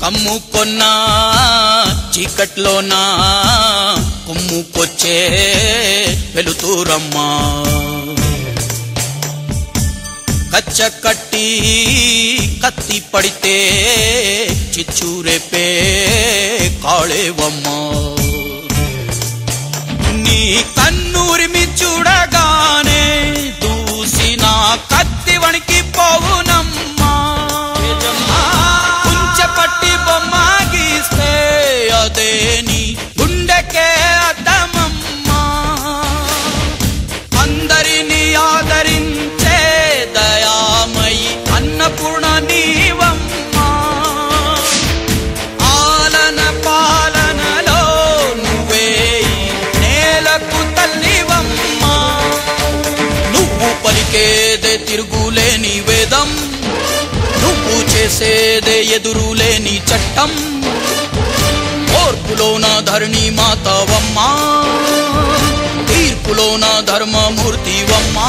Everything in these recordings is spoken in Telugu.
కమ్ముకొన్నా చీకట్లోనా కుమ్ముకొచ్చే వెలుతురమ్మా కచ్చ కట్టి కత్తి పడితే చిచ్చురేపే కాళేవమ్మా నీ కన్నూరిమి చూడగానే దూసిన కత్తి వణికి పోవునమ్మా కుంచెపట్టి బొమ్మ గీస్తే అదే నీ గుండెకే అద్దమమ్మా అందరినీ ఆదరించే దయామయి అన్నపూర్ణ నీవమ్మా ఆలన పాలనలో నువ్వే నేలకు తల్లివమ్మా నువ్వు పలికేదే తిరుగులేని వేదం నువ్వు చేసేదే ఎదురులేని చట్టం ఓర్పులోన ధరణి మాతవమ్మా తీర్పులోన ధర్మమూర్తివమ్మా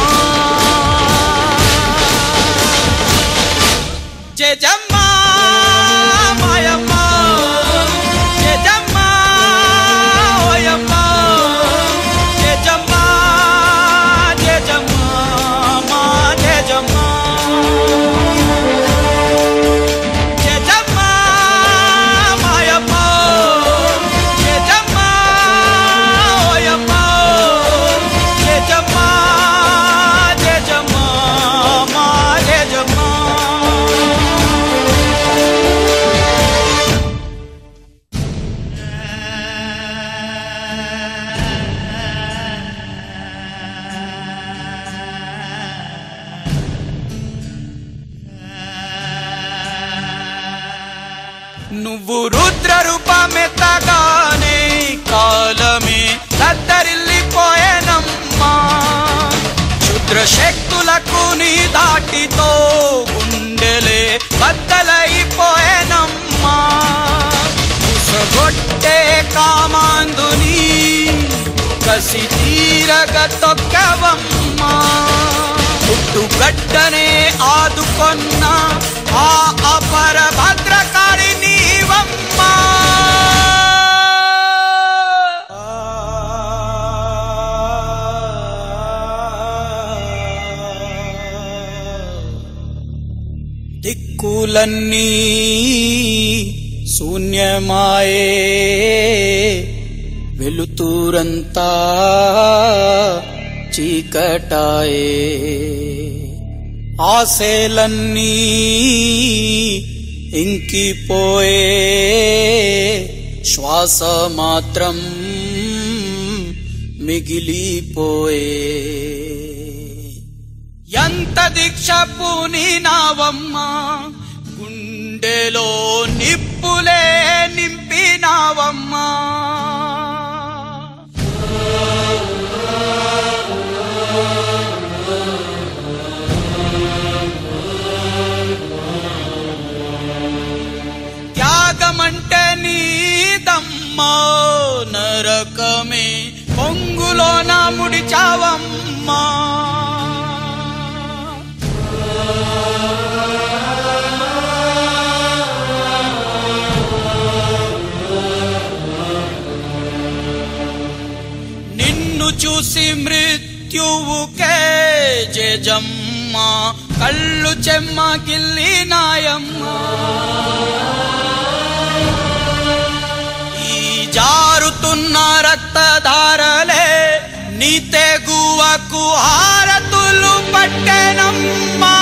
జయజమ్మా మాయమ్మా జయజమ్మా ఓయమ్మా జయజమ్మా జయజమ్మా మా జయజమ్మా జయజమ్మా మాయమ్మా జయజమ్మా ఓయమ్మా జయజమ్మా జయజమ్మా మా జయజమ్మా నువ్వు రుద్ర రూపమెత్తగానే కాలమే దద్దరిల్లిపోయేనమ్మా క్షుద్ర శక్తులకు నీ దాటితో గుండెలే బద్దలైపోయేనమ్మా ఉసగొట్టే కామాందుని కసి తీరగ తొక్కవమ్మా పుట్టుగడ్డనే ఆదుకొన్న ఆ అపర భద్రకారి నీవమ్మా దిక్కులన్నీ శూన్యమాయే వెలుతురంతా చీకటాయే ఆశలన్నీ ఇంకిపోయే శ్వాస మాత్రం మిగిలిపోయే ఎంత దీక్ష పూనినావమ్మా గుండెలో నిప్పులే నింపినావమ్మా త్యాగమంటే నీదమ్మా నరకమే పొంగులోన ముడిచావమ్మా నిన్ను చూసి మృత్యువుకే జయజమ్మా కళ్ళు చెమ్మగిల్లినాయమ్మా ఈ జారుతున్న రక్తధారలే నీ తెగువకు హారతులు పట్టెనమ్మా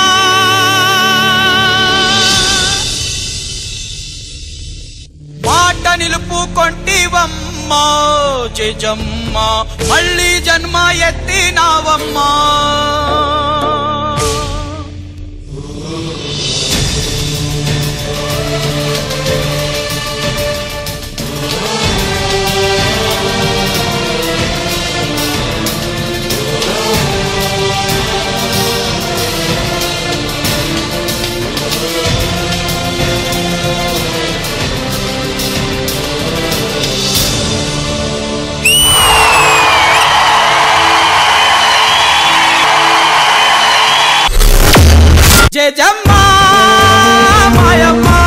మాట నిలుపుకొంటివమ్మా జయజమ్మా మళ్ళీ జన్మ ఎత్తినావమ్మా జయజమ్మా మాయమ్మా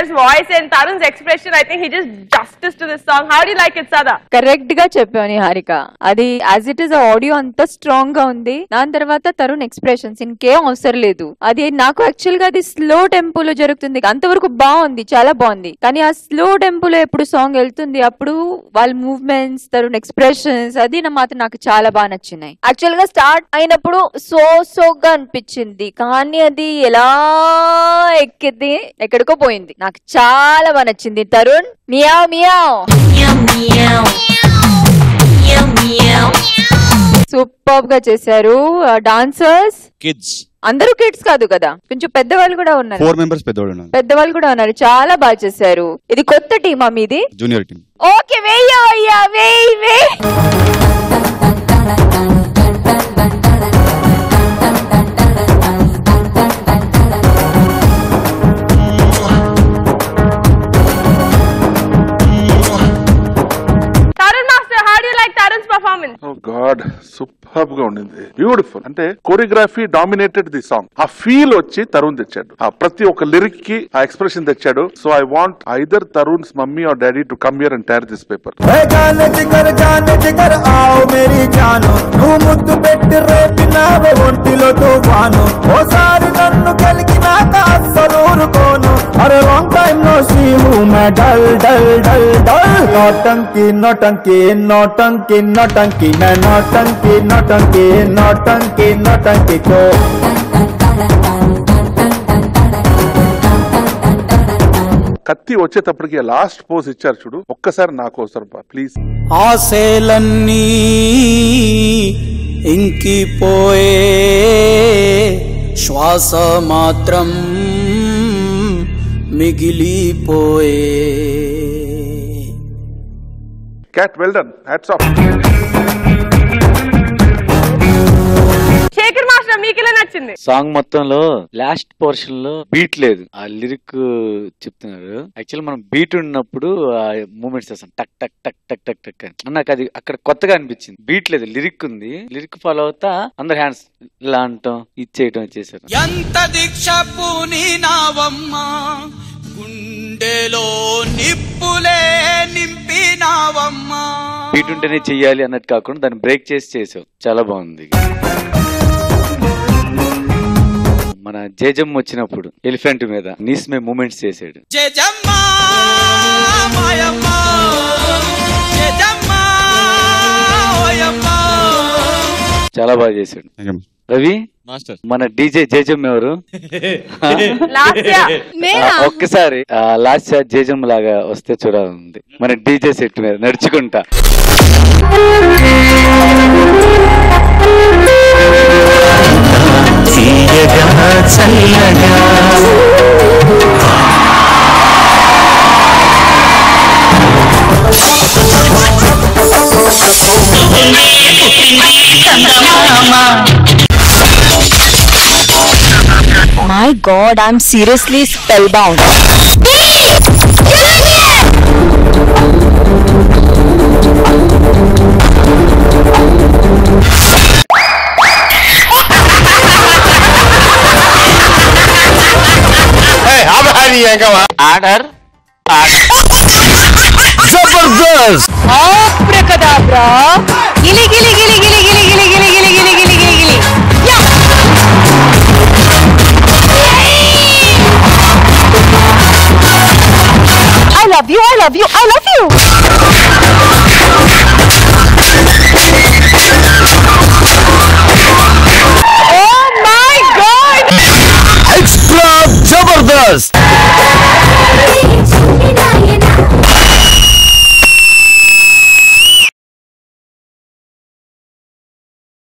Shar's voice and Tarun's expression, I think he just justice to this song. How do you like it, Sada? Correct గా చెప్పావు హారిక. అది యాజ్ ఇట్ ఈస్ ఆడియో అంత స్ట్రాంగ్ గా ఉంది. దాని తర్వాత తరుణ్ ఎక్స్ప్రెషన్స్ ఇంకేం అవసరం లేదు. అది నాకు యాక్చువల్ గా అది స్లో టెంపోలో జరుగుతుంది. అంతవరకు బాగుంది, చాలా బాగుంది. కానీ ఆ స్లో టెంపోలో ఎప్పుడు సాంగ్ వెళ్తుంది అప్పుడు వాళ్ళ మూవ్మెంట్స్, తరుణ్ ఎక్స్ప్రెషన్స్, అది మాత్రం నాకు చాలా బాగా నచ్చినాయి. యాక్చువల్ గా స్టార్ట్ అయినప్పుడు సోగా అనిపించింది, కానీ అది ఎలా ఎక్కింది ఎక్కడికో పోయింది. నాకు చాలా బాగా నచ్చింది. తరుణ్ మియావ్ మియావ్ సూపర్ గా చేశారు. డాన్సర్స్ కిడ్స్ అందరూ కిడ్స్ కాదు కదా, కొంచెం పెద్దవాళ్ళు కూడా ఉన్నారు. 4 members పెద్దవాళ్ళు కూడా ఉన్నారు. చాలా బాగా చేశారు. ఇది కొత్త టీమా మీది? Junior team. ఓకే, వెయ్యా వెయ్యి. Oh God, superb గా ఉండింది, బ్యూటిఫుల్. అంటే కోరియోగ్రఫీ డామినేటెడ్ ది సాంగ్. ఆ ఫీల్ వచ్చి తరుణ్ తెచ్చాడు, ఆ ప్రతి ఒక్క లిరిక్ కి ఆ ఎక్స్ప్రెషన్ తెచ్చాడు. So I want either Tarun's mummy or daddy to come here and tear this paper. నువ్వు ముద్దు పెట్టి రేపినావే ఒంటిలో తుఫాను, ఓసారి నన్ను కలిగినాక అస్సలు ఊరుకోను. అరే లాంగ్ టైమ్ నో సీ హూ మే డల్ డల్ డల్ డల్. నోటంకి నోటంకి నోటంకి నోటంకి నోటంకి నోటంకి నోటంకి నోటంకి కో. కత్తి వచ్చేటప్పటికి లాస్ట్ పోజ్ ఇచ్చారు చూడు, ఒక్కసారి నా కోసం ప్లీజ్. ఆశలన్నీ ఇంకిపోయే, శ్వాస మాత్రం మిగిలిపోయే. క్యాట్ well done, hats off. Shekhar master మీకు ఎలా నచ్చింది? సాంగ్ మొత్తంలో లాస్ట్ పోర్షన్ లో బీట్ లేదు, ఆ లిరిక్ చెప్తున్నారు. యాక్చువల్ మనం బీట్ ఉన్నప్పుడు ఆ మూమెంట్స్ చేస్తాం, టక్ టక్ టక్ టక్ టక్ టక్ అని. నాకు అది అక్కడ కొత్తగా అనిపించింది. బీట్ లేదు, లిరిక్ ఉంది. లిరిక్ ఫాలో అవుతా అందరు హ్యాండ్స్ ఇలా అంటాం, ఇచ్చేయటం చేశారు. ఎంత దీక్ష పూనినావమ్మా, గుండెలో నిప్పులే నింపినావమ్మా. బీట్ ఉంటేనే చెయ్యాలి అన్నట్టు కాకుండా దాన్ని బ్రేక్ చేసి చేసావు, చాలా బాగుంది. మన జేజమ్ వచ్చినప్పుడు ఎలిఫెంట్ మీద నీస్ మే మూమెంట్స్ చేసాడు. చాలా బాగా చేశాడు. రవి మాస్టర్, మన డీజే జేజమ్ ఎవరు? ఒక్కసారి లాస్ట్ జేజమ్ లాగా వస్తే చూడాలంది మన డీజే సెట్ మీద నడుచుకుంటా. My God, I'm seriously spellbound. Order Jabardasth. Abracadabra. Gili gili gili gili gili gili gili gili gili gili gili gili. Yeah. I love you. I love you. I love you.